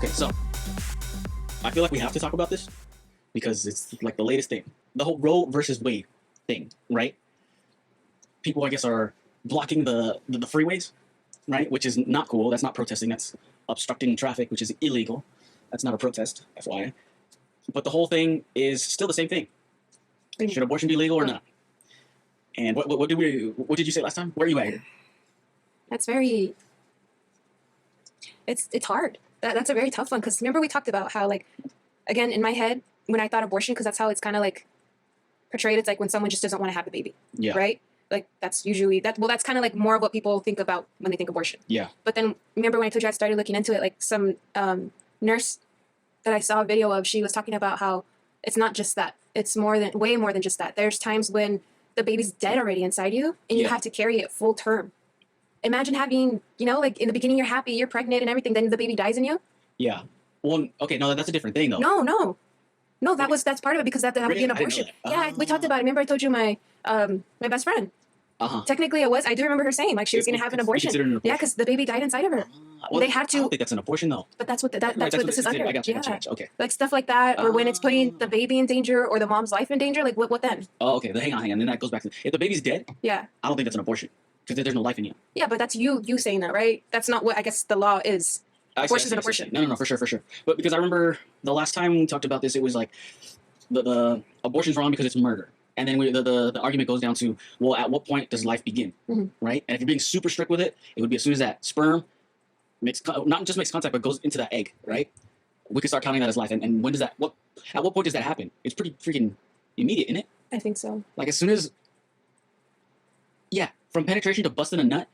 Okay, so I feel like we have to talk about this because it's like the latest thing. The whole Roe versus Wade thing, right? People, I guess, are blocking the freeways, right? Which is not cool. That's not protesting. That's obstructing traffic, which is illegal. That's not a protest, FYI. But the whole thing is still the same thing. Should abortion be legal or not? And what did you say last time? Where are you at? That's very. It's hard. That's a very tough one because remember we talked about how, like, again, in my head when I thought abortion, because that's how it's kind of like portrayed. It's like when someone just doesn't want to have a baby, right? Like that's usually that. Well, that's kind of like more of what people think about when they think abortion. Yeah. But then remember when I told you I started looking into it, like some nurse that I saw a video of, she was talking about how it's not just that. It's way more than just that. There's times when the baby's dead already inside you and you have to carry it full term. Imagine having, like in the beginning you're happy, you're pregnant and everything, then the baby dies in you. Yeah. Well, okay, no, that's a different thing though. No, that's part of it because that would be an abortion. Yeah, we talked about it. Remember I told you my best friend. Technically it was. I do remember her saying like she was going to have an abortion. Yeah, because the baby died inside of her. Well, they had to. I don't think that's an abortion though. But that's what that's what this is under. I got you. Okay. Like stuff like that, or when it's putting the baby in danger or the mom's life in danger. Like what then? Oh, okay. Hang on. Then that goes back to if the baby's dead. Yeah. I don't think that's an abortion because there's no life in you. Yeah, but that's you saying that, right? That's not what I guess the law is. Abortion's an abortion. No, for sure. But because I remember the last time we talked about this, it was like the abortion's wrong because it's murder. And then the argument goes down to, well, at what point does life begin, right? And if you're being super strict with it, it would be as soon as that sperm not just makes contact, but goes into that egg, right? We could start counting that as life. And when does that, at what point does that happen? It's pretty freaking immediate, isn't it? I think so. Like as soon as, from penetration to busting a nut,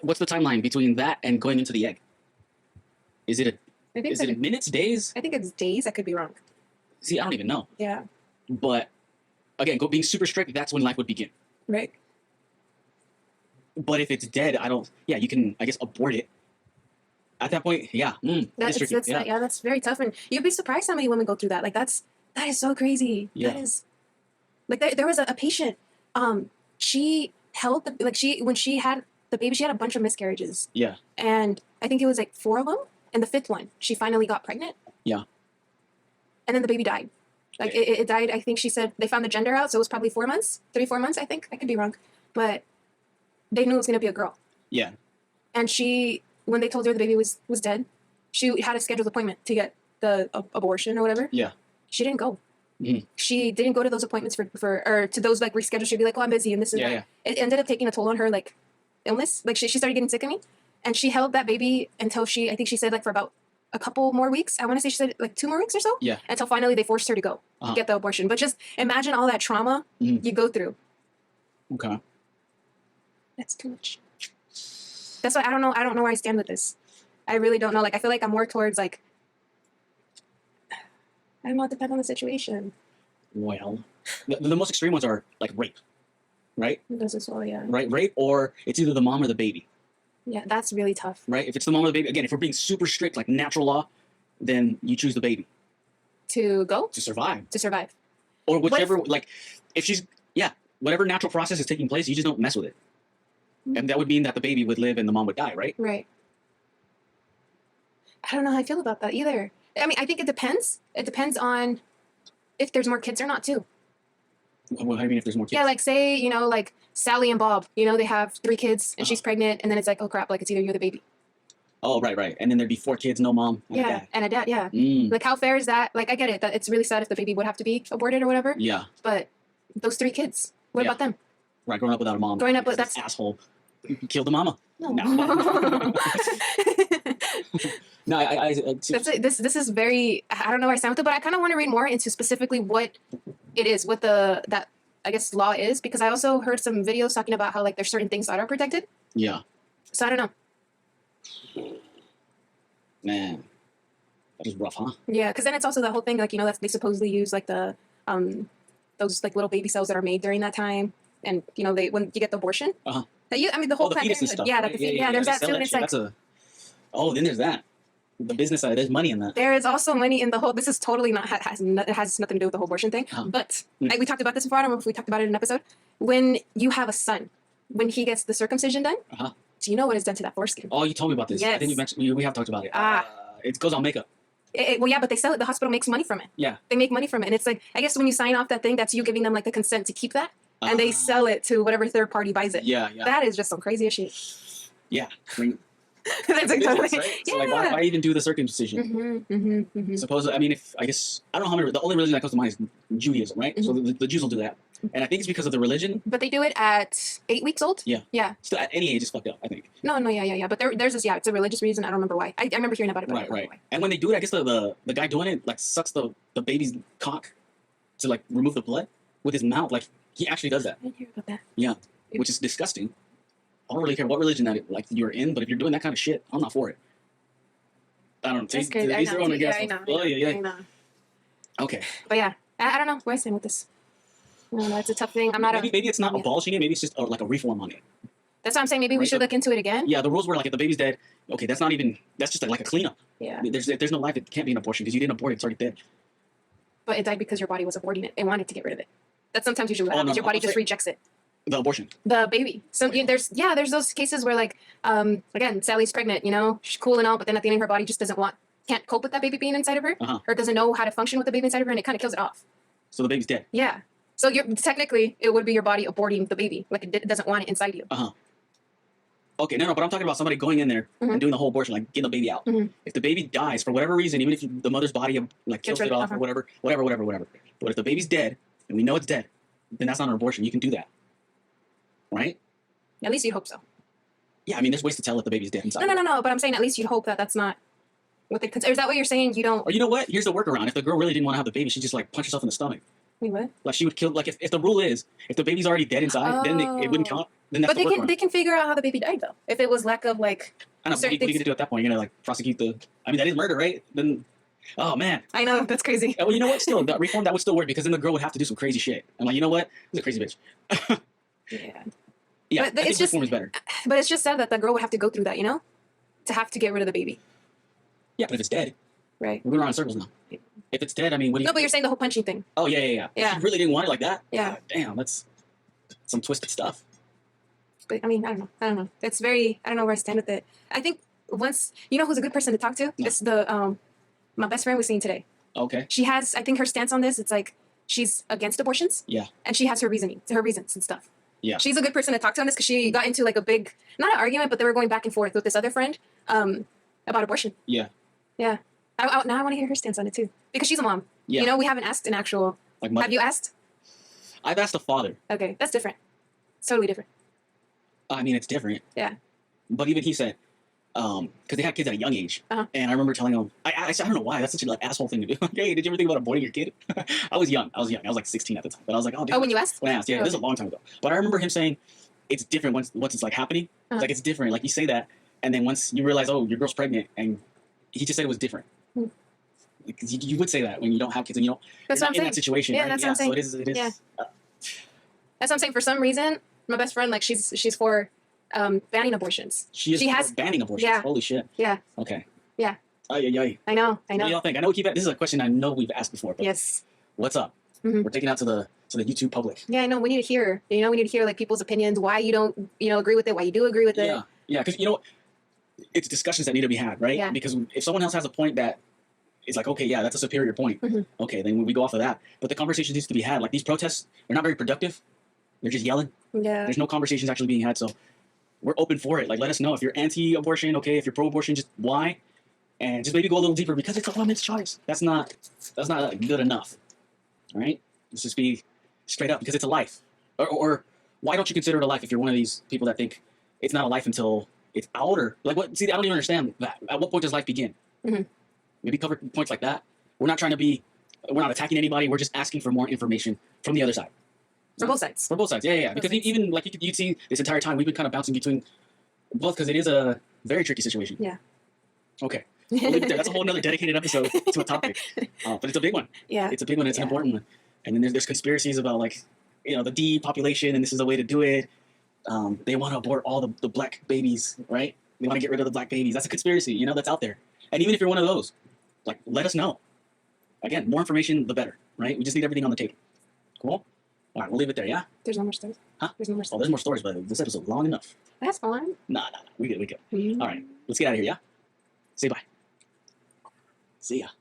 what's the timeline between that and going into the egg? Is it minutes, days? I think it's days. I could be wrong. See, I don't even know. Yeah. But again, being super strict, that's when life would begin. Right. But if it's dead, you can, I guess, abort it. At that point, that's very tough. And you'd be surprised how many women go through that. Like, that is so crazy. Yeah. That is, like, there was a patient, she held, when she had the baby, she had a bunch of miscarriages. Yeah. And I think it was like 4 of them. And the 5th one, she finally got pregnant. Yeah. And then the baby died. Like it died, I think she said they found the gender out, so it was probably 4 months, 4 months, I think. I could be wrong. But they knew it was going to be a girl. Yeah. And when they told her the baby was dead, she had a scheduled appointment to get the abortion or whatever. Yeah. She didn't go. Mm-hmm. She didn't go to those appointments or to those like rescheduled. She'd be like, oh, I'm busy and this and that. Yeah. It ended up taking a toll on her like illness. Like she started getting sick of me. And she held that baby until I think she said like for about a couple more weeks. I want to say she said like 2 more weeks or so. Yeah. Until finally they forced her to go to get the abortion. But just imagine all that trauma you go through. Okay. That's too much. That's why I don't know where I stand with this. I really don't know. Like I feel like I'm more towards like I don't know, it depends on the situation. Well, the most extreme ones are like rape. Right? It does as well, yeah. Right, rape, or it's either the mom or the baby. Yeah, that's really tough. Right? If it's the mom or the baby, again, if we're being super strict, like natural law, then you choose the baby. To go? To survive. To survive. Or whichever, whatever natural process is taking place, you just don't mess with it. Mm-hmm. And that would mean that the baby would live and the mom would die, right? Right. I don't know how I feel about that either. I mean, I think it depends. It depends on if there's more kids or not, too. Well, how do you mean if there's more kids? Yeah, like say, like Sally and Bob, they have 3 kids and she's pregnant and then it's like, oh crap, like it's either you or the baby. Oh, right. And then there'd be 4 kids, no mom. And a dad. And a dad, yeah. Like how fair is that? Like I get it, that it's really sad if the baby would have to be aborted or whatever. Yeah. But those 3 kids, what about them? Right, growing up without a mom. Growing up with that's asshole. You killed the mama. No. No, this is very, I don't know where I stand with it, but I kind of want to read more into specifically what it is, what that I guess law is, because I also heard some videos talking about how like there's certain things that are protected. Yeah. So I don't know. Man, that is rough, huh? Yeah, because then it's also the whole thing like that they supposedly use like the those like little baby cells that are made during that time, and they when you get the abortion. The whole the fetus and stuff. Yeah, right? There's that too. And it's like, then there's that. The business side, there's money in that. There is also money in the whole. This is totally not it has nothing to do with the whole abortion thing. But we talked about this before. I don't know if we talked about it in an episode. When you have a son, when he gets the circumcision done, do you know what is done to that foreskin? Oh, you told me about this. Yes. I think you mentioned we have talked about it. it goes on makeup. Well, yeah, but they sell it. The hospital makes money from it. Yeah. They make money from it. And it's like, I guess when you sign off that thing, that's you giving them like the consent to keep that. And they sell it to whatever third party buys it. Yeah. That is just some crazy shit. Yeah. I mean, that's business, totally, right? So like, why even do the circumcision? Suppose, I mean, I don't know how many, the only religion that comes to mind is Judaism, right? So the Jews will do that. And I think it's because of the religion. But they do it at 8 weeks old? Yeah. Yeah. So at any age, it's fucked up, I think. No, yeah. But there's this, it's a religious reason. I don't remember why. I remember hearing about it, but I don't remember why. And when they do it, I guess the guy doing it, like, sucks the baby's cock to, like, remove the blood with his mouth. Like, he actually does that. I didn't hear about that. Yeah. Which is disgusting. I don't really care what religion that like you're in, but if you're doing that kind of shit, I'm not for it. I don't know. That's crazy. I know. I know. Okay. But yeah, I don't know where I stand with this. No, it's a tough thing. I'm not. Maybe it's not abolishing it. Maybe it's just like a reform on it. That's what I'm saying. Maybe we should look into it again. Yeah, the rules were like if the baby's dead, okay, that's not even. That's just like a cleanup. Yeah. There's no life. It can't be an abortion because you didn't abort it. It's already dead. But it died because your body was aborting it. It wanted to get rid of it. That's sometimes usually what happens. Your body just rejects it. The abortion. The baby. So there's those cases where like again, Sally's pregnant, she's cool and all, but then at the end of her body just can't cope with that baby being inside of her, or doesn't know how to function with the baby inside of her, and it kind of kills it off. So the baby's dead. Yeah. So technically it would be your body aborting the baby, like it doesn't want it inside you. Okay, no, but I'm talking about somebody going in there and doing the whole abortion, like getting the baby out. If the baby dies for whatever reason, even if the mother's body like kills it off or whatever. But if the baby's dead and we know it's dead, then that's not an abortion. You can do that. Right? At least you hope so. Yeah, I mean, there's ways to tell if the baby's dead inside. No. But I'm saying at least you'd hope that that's not what they consider. Is that what you're saying? You don't. Or you know what? Here's the workaround. If the girl really didn't want to have the baby, she'd just like punch herself in the stomach. Wait, what? Like she would kill. Like if the rule is if the baby's already dead inside, then it wouldn't count. Then that's but they can figure out how the baby died though. If it was lack of like. I know. What are you gonna do at that point? You're gonna like prosecute the. I mean, that is murder, right? Then. Oh man. I know, that's crazy. Well, you know what? Still, that reform that would still work because then the girl would have to do some crazy shit. I'm like, you know what? This is a crazy bitch. Yeah. Yeah, but it's just reform is better. But it's just sad that the girl would have to go through that, to have to get rid of the baby. Yeah, but if it's dead, right? We're going around in circles now. If it's dead, I mean, what do you? No, but you're saying the whole punching thing. Oh yeah. Yeah. If you really didn't want it like that. Yeah. Damn, that's some twisted stuff. But I mean, I don't know. It's very. I don't know where I stand with it. I think once who's a good person to talk to. No. It's the my best friend was seeing today. Okay. She has. I think her stance on this. It's like she's against abortions. Yeah. And she has her reasons and stuff. Yeah. She's a good person to talk to on this because she got into like a big, not an argument, but they were going back and forth with this other friend about abortion. Yeah. Yeah. Now I want to hear her stance on it too because she's a mom. Yeah. We haven't asked an actual. Like have you asked? I've asked a father. Okay, that's different. It's totally different. I mean, it's different. Yeah. But even he said, because they had kids at a young age, and I remember telling him, I don't know why that's such an like asshole thing to do. Like, hey, did you ever think about aborting your kid? I was young. I was like 16 at the time, but I was like, oh, dude. Oh, when you asked? When I asked, yeah, this is a long time ago. But I remember him saying, it's different once it's like happening. Like it's different. Like you say that, and then once you realize, oh, your girl's pregnant, and he just said it was different. Because you would say that when you don't have kids and you don't. That's what I'm saying. In that situation. Yeah, right? that's what I'm saying. So it is. Yeah. That's what I'm saying. For some reason, my best friend, like she's for banning abortions. She has banning abortions. Yeah. Holy shit. Yeah. Okay. Yeah. Ay. I know. What do y'all think? I know this is a question I know we've asked before. But yes. What's up? We're taking out to the YouTube public. Yeah, I know. We need to hear. We need to hear like people's opinions. Why you don't agree with it? Why you do agree with it? Yeah. Because it's discussions that need to be had, right? Yeah. Because if someone else has a point that is like, okay, yeah, that's a superior point. Okay, then we go off of that. But the conversation needs to be had. Like these protests, they're not very productive. They're just yelling. Yeah. There's no conversations actually being had. So we're open for it. Like, let us know if you're anti-abortion. Okay, if you're pro-abortion, just why, and just maybe go a little deeper because it's a woman's choice. That's not good enough. All right. Let's just be straight up because it's a life. Or why don't you consider it a life if you're one of these people that think it's not a life until it's out or like what? See, I don't even understand that. At what point does life begin? Maybe cover points like that. We're not attacking anybody. We're just asking for more information from the other side. For both sides. For both sides, yeah. Because even like you'd see this entire time, we've been kind of bouncing between both because it is a very tricky situation. Yeah. Okay. We'll leave it there. That's a whole nother dedicated episode to a topic. But it's a big one. Yeah. It's a big one. It's an important one. And then there's conspiracies about like, the depopulation and this is the way to do it. They want to abort all the black babies, right? They want to get rid of the black babies. That's a conspiracy, that's out there. And even if you're one of those, like, let us know. Again, more information, the better, right? We just need everything on the table. Cool? All right, we'll leave it there, yeah? There's no more stories. Huh? There's no more stories. Oh, there's more stories, but this episode's long enough. That's fine. Nah. We good. All right, let's get out of here, yeah? Say bye. See ya.